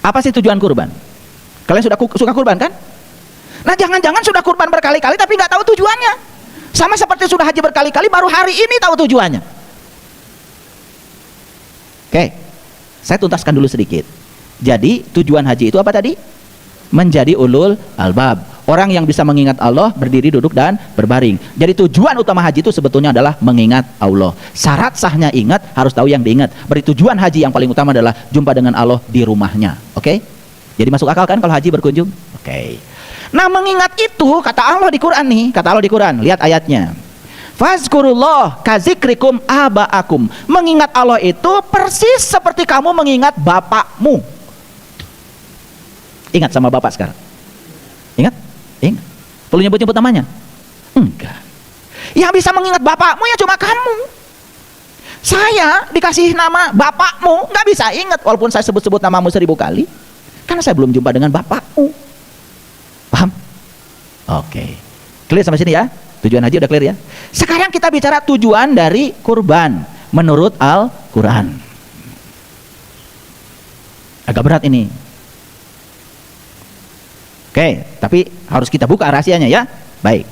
Apa sih tujuan kurban? Kalian suka kurban kan? Nah, jangan-jangan sudah kurban berkali-kali tapi nggak tahu tujuannya. Sama seperti sudah haji berkali-kali baru hari ini tahu tujuannya. Oke, saya tuntaskan dulu sedikit. Jadi tujuan haji itu apa tadi? Menjadi ulul albab, orang yang bisa mengingat Allah, berdiri, duduk, dan berbaring. Jadi tujuan utama haji itu sebetulnya adalah mengingat Allah. Syarat sahnya ingat, harus tahu yang diingat. Berarti tujuan haji yang paling utama adalah jumpa dengan Allah di rumahnya. Oke? Jadi masuk akal kan kalau haji berkunjung? Oke. Nah, mengingat itu kata Allah di Quran nih, kata Allah di Quran, lihat ayatnya. Fazkurullah kazikrikum aba'akum. Mengingat Allah itu persis seperti kamu mengingat bapakmu. Ingat sama bapak sekarang? Ingat? Ingat. Perlu nyebut-nyebut namanya? Enggak. Yang bisa mengingat bapakmu ya cuma kamu. Saya dikasih nama bapakmu, nggak bisa ingat walaupun saya sebut-sebut namamu 1000 kali. Karena saya belum jumpa dengan bapakmu. Paham? Oke. Clear sampai sini ya? Tujuan haji udah clear ya? Sekarang kita bicara tujuan dari kurban menurut Al-Quran. Agak berat ini. Oke, tapi harus kita buka rahasianya ya. Baik.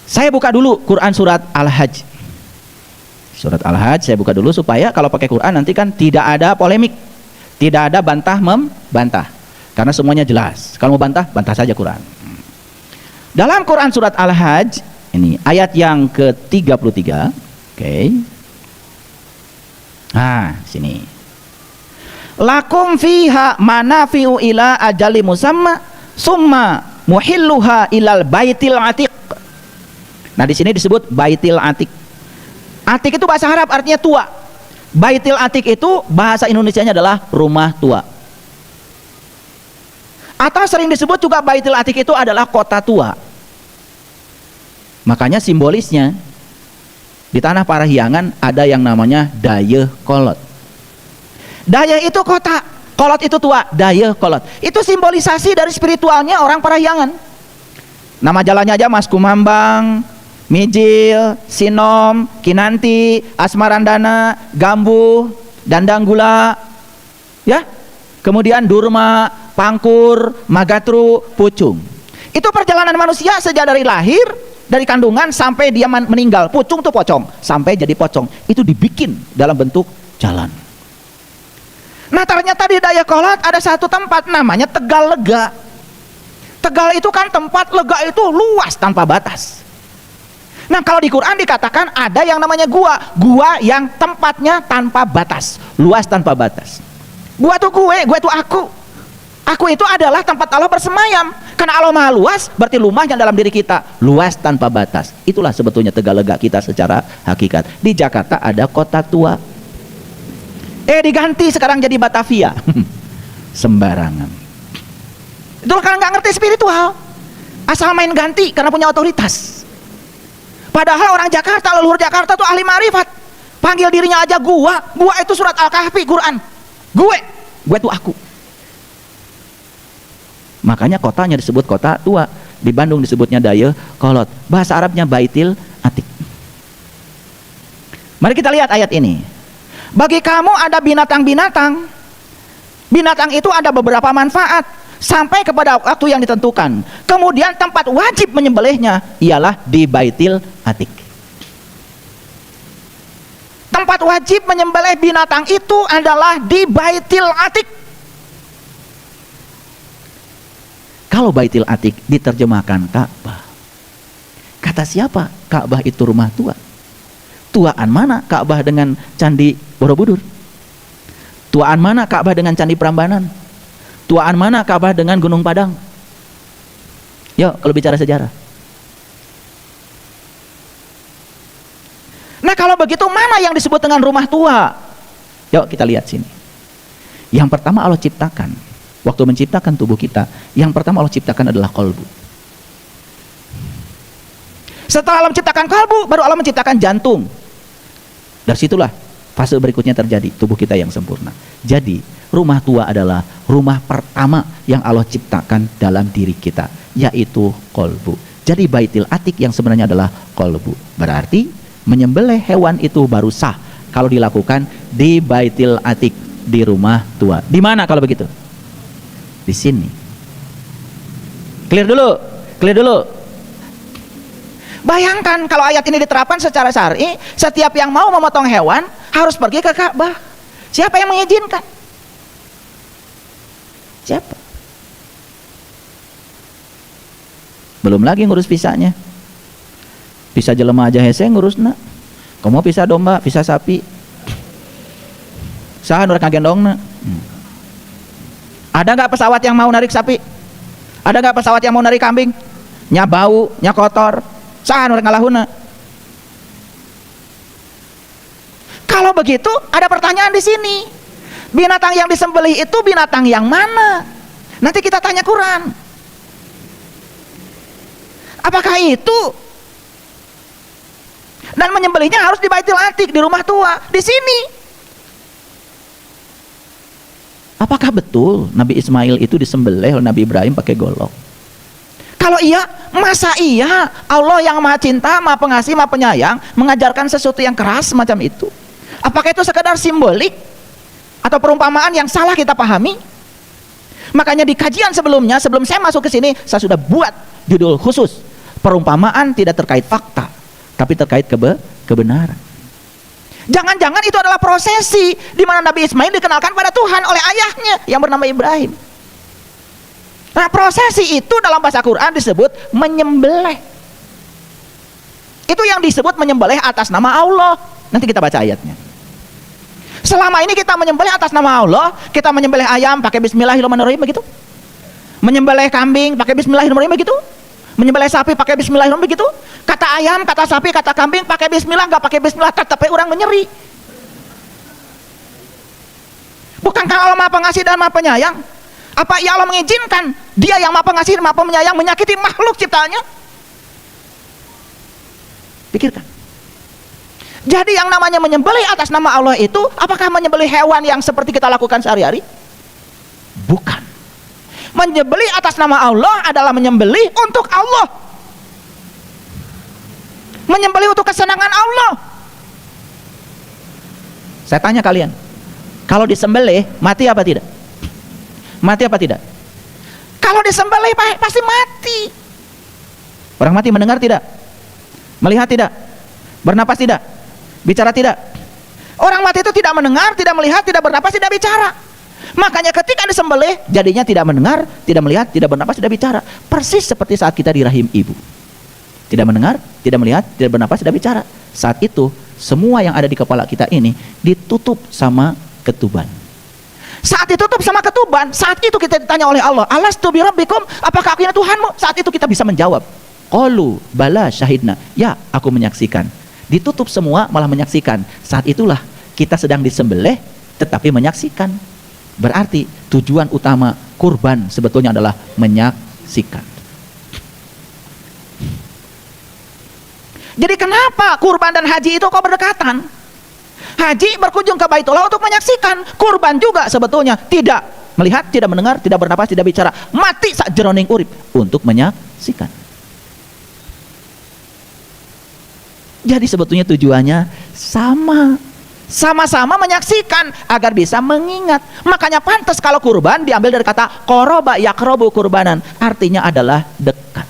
Saya buka dulu Quran surat Al-Hajj. Surat Al-Hajj saya buka dulu supaya kalau pakai Quran nanti kan tidak ada polemik. Tidak ada bantah-membantah. Karena semuanya jelas. Kalau mau bantah, bantah saja Quran. Dalam Quran surat Al-Hajj, ini ayat yang ke-33. Oke. Nah, sini. Lakum fiha manafi'u ila ajali musamma summa muhilluha ilal baitil atiq. Nah, di sini disebut baitil atiq. Atiq itu bahasa Arab artinya tua. Baitil atiq itu bahasa Indonesianya adalah rumah tua. Atau sering disebut juga baitil atiq itu adalah kota tua. Makanya simbolisnya di tanah Parahyangan ada yang namanya Dayeuh Kolot. Dayeuh itu kota, Kolot itu tua, Dayeuh Kolot. Itu simbolisasi dari spiritualnya orang Parahyangan. Nama jalannya aja Mas Kumambang, Mijil, Sinom, Kinanti, Asmarandana, Gambuh, Dandanggula, ya. Kemudian Durma, Pangkur, Magatru, Pucung. Itu perjalanan manusia sejak dari lahir, dari kandungan sampai dia meninggal. Pucung tuh pocong, sampai jadi pocong. Itu dibikin dalam bentuk jalan. Nah, ternyata di Dayeuh Kolot ada satu tempat namanya Tegal Lega. Tegal itu kan tempat lega itu luas tanpa batas. Nah, kalau di Quran dikatakan ada yang namanya gua. Gua yang tempatnya tanpa batas, luas tanpa batas. Gua tuh gue tuh aku. Aku itu adalah tempat Allah bersemayam. Karena Allah maha luas, berarti rumahnya dalam diri kita luas tanpa batas. Itulah sebetulnya Tegal Lega kita secara hakikat. Di Jakarta ada kota tua. Diganti sekarang jadi Batavia. Sembarangan. Itulah karena nggak ngerti spiritual. Asal main ganti karena punya otoritas. Padahal orang Jakarta, leluhur Jakarta tuh ahli marifat. Panggil dirinya aja gua. Gua itu surat Al-Kahfi Quran. Gue tuh aku. Makanya kotanya disebut kota tua. Di Bandung disebutnya Dayeuh Kolot. Bahasa Arabnya Baitil Atiq. Mari kita lihat ayat ini. Bagi kamu ada binatang-binatang. Binatang itu ada beberapa manfaat sampai kepada waktu yang ditentukan. Kemudian tempat wajib menyembelihnya ialah di Baitil Atiq. Tempat wajib menyembelih binatang itu adalah di Baitil Atiq. Kalau Baitil Atiq diterjemahkan Ka'bah. Kata siapa? Ka'bah itu rumah tua. Tuaan mana Ka'bah dengan Candi Borobudur? Tuaan mana Ka'bah dengan Candi Prambanan? Tuaan mana Ka'bah dengan Gunung Padang? Yuk, kalau bicara sejarah. Nah, kalau begitu mana yang disebut dengan rumah tua? Yuk kita lihat sini. Yang pertama Allah ciptakan, waktu menciptakan tubuh kita, yang pertama Allah ciptakan adalah kolbu. Setelah Allah menciptakan kolbu, baru Allah menciptakan jantung. Dari situlah fase berikutnya terjadi, tubuh kita yang sempurna. Jadi rumah tua adalah rumah pertama yang Allah ciptakan dalam diri kita, yaitu kolbu. Jadi Baitil Atiq yang sebenarnya adalah kolbu. Berarti menyembelih hewan itu baru sah kalau dilakukan di Baitil Atiq, di rumah tua. Di mana kalau begitu? di sini. Clear dulu. Bayangkan kalau ayat ini diterapkan secara syar'i, setiap yang mau memotong hewan harus pergi ke Ka'bah. Siapa yang mengizinkan? Siapa? Belum lagi ngurus visanya. Visa jelema aja hese ngurusna. Kamu visa domba, visa sapi. Saha nu rek ngagendongna? Ada nggak pesawat yang mau narik sapi? Ada nggak pesawat yang mau narik kambing? Nya bau, nya kotor. Saha nu rek ngalahuna? Kalau begitu, ada pertanyaan di sini. Binatang yang disembelih itu binatang yang mana? Nanti kita tanya Quran. Apakah itu? Dan menyembelihnya harus di Baitul Atiq, di rumah tua, di sini. Apakah betul Nabi Ismail itu disembelih oleh Nabi Ibrahim pakai golok? Kalau iya, masa iya Allah yang maha cinta, maha pengasih, maha penyayang mengajarkan sesuatu yang keras semacam itu? Apakah itu sekedar simbolik atau perumpamaan yang salah kita pahami? Makanya di kajian sebelumnya, sebelum saya masuk ke sini, saya sudah buat judul khusus, perumpamaan tidak terkait fakta, tapi terkait kebenaran. Jangan-jangan itu adalah prosesi di mana Nabi Ismail dikenalkan pada Tuhan oleh ayahnya yang bernama Ibrahim. Nah, prosesi itu dalam bahasa Quran disebut menyembelih. Itu yang disebut menyembelih atas nama Allah. Nanti kita baca ayatnya. Selama ini kita menyembelih atas nama Allah, kita menyembelih ayam pakai bismillahirrahmanirrahim begitu. Menyembelih kambing pakai bismillahirrahmanirrahim begitu. Menyembelih sapi pakai bismillahirrahmanirrahim begitu. Kata ayam, kata sapi, kata kambing pakai bismillah, enggak pakai bismillah, tetapi orang menyeri. Bukankah Allah Maha Pengasih dan Maha Penyayang? Apa ya Allah mengizinkan Dia yang Maha Pengasih dan Maha Penyayang menyakiti makhluk ciptaannya? Pikirkan. Jadi yang namanya menyembelih atas nama Allah itu, apakah menyembelih hewan yang seperti kita lakukan sehari-hari? Bukan. Menyembelih atas nama Allah adalah menyembelih untuk Allah. Menyembelih untuk kesenangan Allah. Saya tanya kalian, kalau disembelih mati apa tidak? Mati apa tidak? Kalau disembelih pasti mati. Orang mati mendengar tidak? Melihat tidak? Bernapas tidak? Bicara tidak? Orang mati itu tidak mendengar, tidak melihat, tidak bernapas, tidak bicara. Makanya ketika disembelih, jadinya tidak mendengar, tidak melihat, tidak bernapas, tidak bicara. Persis seperti saat kita di rahim ibu. Tidak mendengar, tidak melihat, tidak bernapas, tidak bicara. Saat itu, semua yang ada di kepala kita ini ditutup sama ketuban. Saat ditutup sama ketuban, saat itu kita ditanya oleh Allah, Alastu birabbikum, apakah aku ini Tuhanmu? Saat itu kita bisa menjawab, qalu bala syahidna, ya aku menyaksikan. Ditutup semua malah menyaksikan. Saat itulah kita sedang disembelih tetapi menyaksikan. Berarti tujuan utama kurban sebetulnya adalah menyaksikan. Jadi kenapa kurban dan haji itu kok berdekatan? Haji berkunjung ke Baitullah untuk menyaksikan. Kurban juga sebetulnya tidak melihat, tidak mendengar, tidak bernapas, tidak bicara. Mati sak jeroning urip untuk menyaksikan. Jadi sebetulnya tujuannya sama-sama menyaksikan agar bisa mengingat. Makanya pantas kalau kurban diambil dari kata qoroba yakrobu kurbanan, artinya adalah dekat.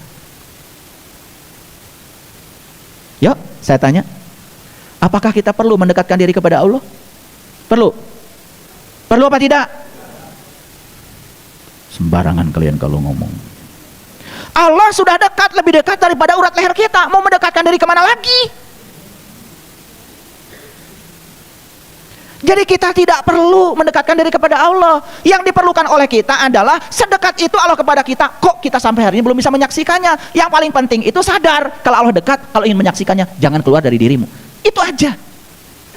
Yuk saya tanya, apakah kita perlu mendekatkan diri kepada Allah? Perlu apa tidak? Sembarangan kalian kalau ngomong. Allah sudah dekat, lebih dekat daripada urat leher kita. Mau mendekatkan diri kemana lagi? Jadi kita tidak perlu mendekatkan diri kepada Allah. Yang diperlukan oleh kita adalah sedekat itu Allah kepada kita. Kok kita sampai hari ini belum bisa menyaksikannya? Yang paling penting itu sadar kalau Allah dekat, kalau ingin menyaksikannya jangan keluar dari dirimu. Itu aja.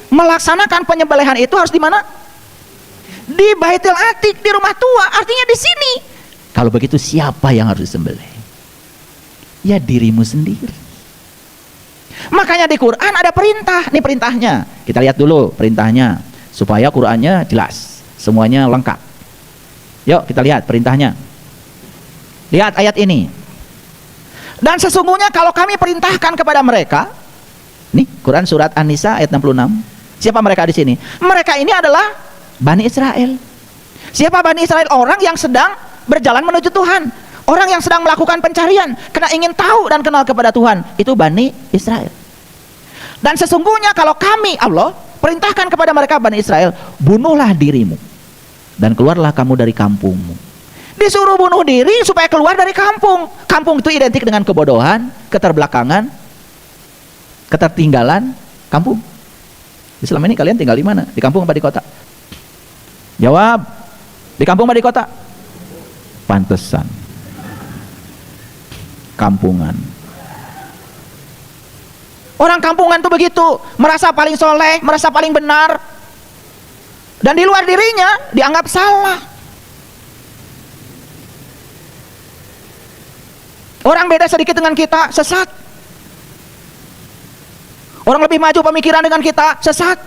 Melaksanakan penyembelihan itu harus di mana? Di Baitul Atiq, di rumah tua. Artinya di sini. Kalau begitu siapa yang harus disembelih? Ya dirimu sendiri. Makanya di Quran ada perintah. Ini perintahnya. Kita lihat dulu perintahnya supaya Qurannya jelas, semuanya lengkap. Yuk kita lihat perintahnya. Lihat ayat ini. Dan sesungguhnya kalau kami perintahkan kepada mereka, nih Quran surat An-Nisa ayat 66. Siapa mereka di sini? Mereka ini adalah Bani Israel. Siapa Bani Israel? Orang yang sedang berjalan menuju Tuhan. Orang yang sedang melakukan pencarian karena ingin tahu dan kenal kepada Tuhan, itu Bani Israel. Dan sesungguhnya kalau kami, Allah, perintahkan kepada mereka Bani Israel, bunuhlah dirimu dan keluarlah kamu dari kampungmu. Disuruh bunuh diri supaya keluar dari kampung. Kampung itu identik dengan kebodohan, keterbelakangan, ketertinggalan. Kampung. Selama ini kalian tinggal di mana? Di kampung apa di kota? Jawab. Di kampung apa di kota? Pantesan. Kampungan. Orang kampungan tuh begitu, merasa paling soleh, merasa paling benar, dan di luar dirinya dianggap salah. Orang beda sedikit dengan kita, sesat. Orang lebih maju pemikiran dengan kita, sesat.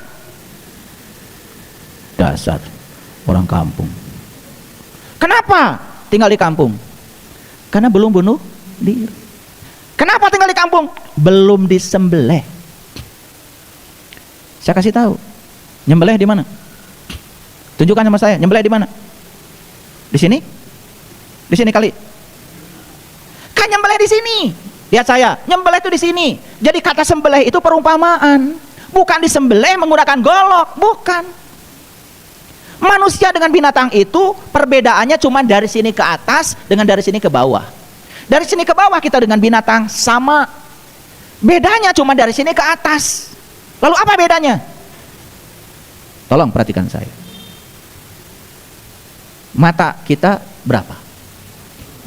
Dasar orang kampung. Kenapa tinggal di kampung? Karena belum bunuh diri. Kenapa tinggal di kampung? Belum disembelih. Saya kasih tahu. Nyembelih di mana? Tunjukkan sama saya, nyembelih di mana? Di sini? Di sini kali. Kan nyembelih di sini. Lihat saya, nyembelih itu di sini. Jadi kata sembelih itu perumpamaan. Bukan disembelih menggunakan golok, bukan. Manusia dengan binatang itu perbedaannya cuma dari sini ke atas dengan dari sini ke bawah. Dari sini ke bawah kita dengan binatang sama. Bedanya cuma dari sini ke atas. Lalu apa bedanya? Tolong perhatikan saya. Mata kita berapa?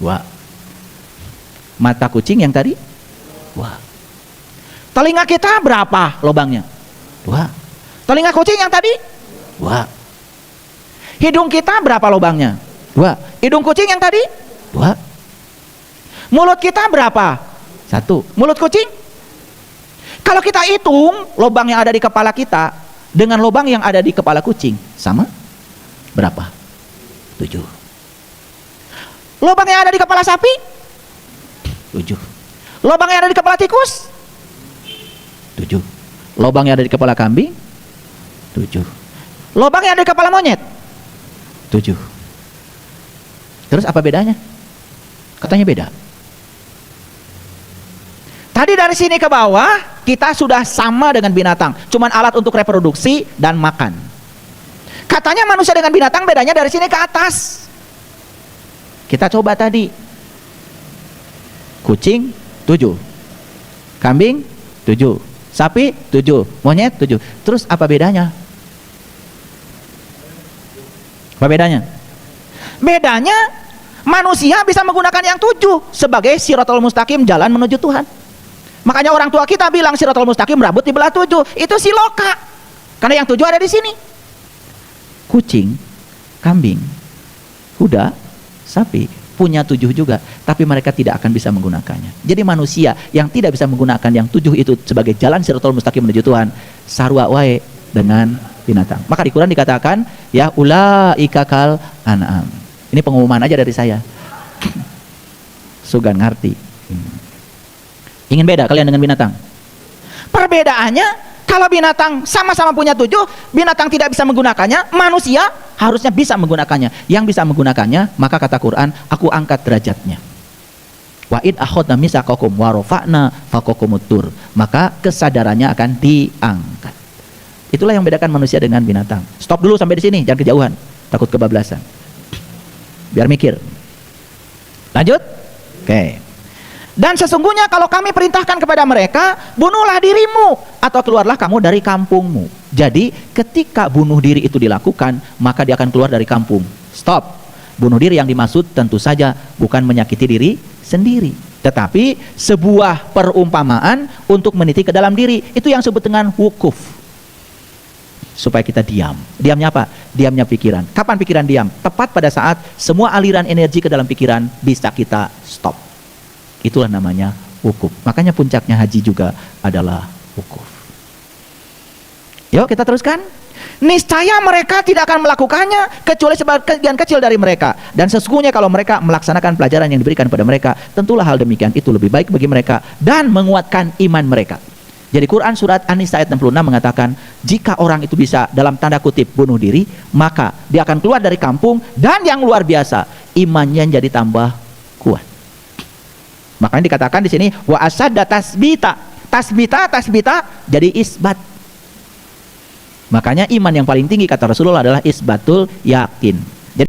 2. Mata kucing yang tadi? 2. Telinga kita berapa lubangnya? 2. Telinga kucing yang tadi? 2. Hidung kita berapa lubangnya? 2. Hidung kucing yang tadi? 2. Mulut kita berapa? 1. Mulut kucing? Kalau kita hitung lubang yang ada di kepala kita dengan lubang yang ada di kepala kucing, sama? Berapa? 7. Lubang yang ada di kepala sapi? 7. Lubang yang ada di kepala tikus? 7. Lubang yang ada di kepala kambing? 7. Lubang yang ada di kepala monyet? 7. Terus apa bedanya? Katanya beda. Tadi dari sini ke bawah kita sudah sama dengan binatang, cuman alat untuk reproduksi dan makan. Katanya manusia dengan binatang bedanya dari sini ke atas. Kita coba tadi. Kucing 7, kambing 7, sapi 7, monyet 7. Terus apa bedanya? Apa bedanya? Bedanya manusia bisa menggunakan yang 7 sebagai siratal mustaqim, jalan menuju Tuhan. Makanya orang tua kita bilang siratal mustaqim rambut di belah 7. Itu siloka. Karena yang 7 ada di sini. Kucing, kambing, kuda, sapi punya 7 juga, tapi mereka tidak akan bisa menggunakannya. Jadi manusia yang tidak bisa menggunakan yang 7 itu sebagai jalan siratal mustaqim menuju Tuhan, sarwa wae dengan binatang. Maka di Quran dikatakan, ya ulaika kal an'am. Ini pengumuman aja dari saya. Sugan ngerti. Ingin beda kalian dengan binatang? Perbedaannya, kalau binatang sama-sama punya 7, binatang tidak bisa menggunakannya, manusia harusnya bisa menggunakannya. Yang bisa menggunakannya, maka kata Quran, aku angkat derajatnya. Wa id akhadna mitsaqakum wa rafa'na fawqakumut tur. Maka kesadarannya akan diangkat. Itulah yang membedakan manusia dengan binatang. Stop dulu sampai di sini, jangan kejauhan. Takut kebablasan. Biar mikir. Lanjut? Oke. Dan sesungguhnya kalau kami perintahkan kepada mereka, bunuhlah dirimu atau keluarlah kamu dari kampungmu. Jadi ketika bunuh diri itu dilakukan, maka dia akan keluar dari kampung. Stop. Bunuh diri yang dimaksud tentu saja bukan menyakiti diri sendiri, tetapi sebuah perumpamaan untuk meniti ke dalam diri. Itu yang disebut dengan wukuf. Supaya kita diam. Diamnya apa? Diamnya pikiran. Kapan pikiran diam? Tepat pada saat semua aliran energi ke dalam pikiran bisa kita stop. Itulah namanya wukuf. Makanya puncaknya haji juga adalah wukuf. Yuk kita teruskan. Niscaya mereka tidak akan melakukannya kecuali sebagian kecil dari mereka. Dan sesungguhnya kalau mereka melaksanakan pelajaran yang diberikan pada mereka, tentulah hal demikian itu lebih baik bagi mereka dan menguatkan iman mereka. Jadi Quran surat An-Nisa ayat 66 mengatakan, jika orang itu bisa dalam tanda kutip bunuh diri, maka dia akan keluar dari kampung. Dan yang luar biasa, imannya jadi tambah kuat. Makanya dikatakan di sini wa asadda tasbita. Tasbita jadi isbat. Makanya iman yang paling tinggi kata Rasulullah adalah isbatul yakin.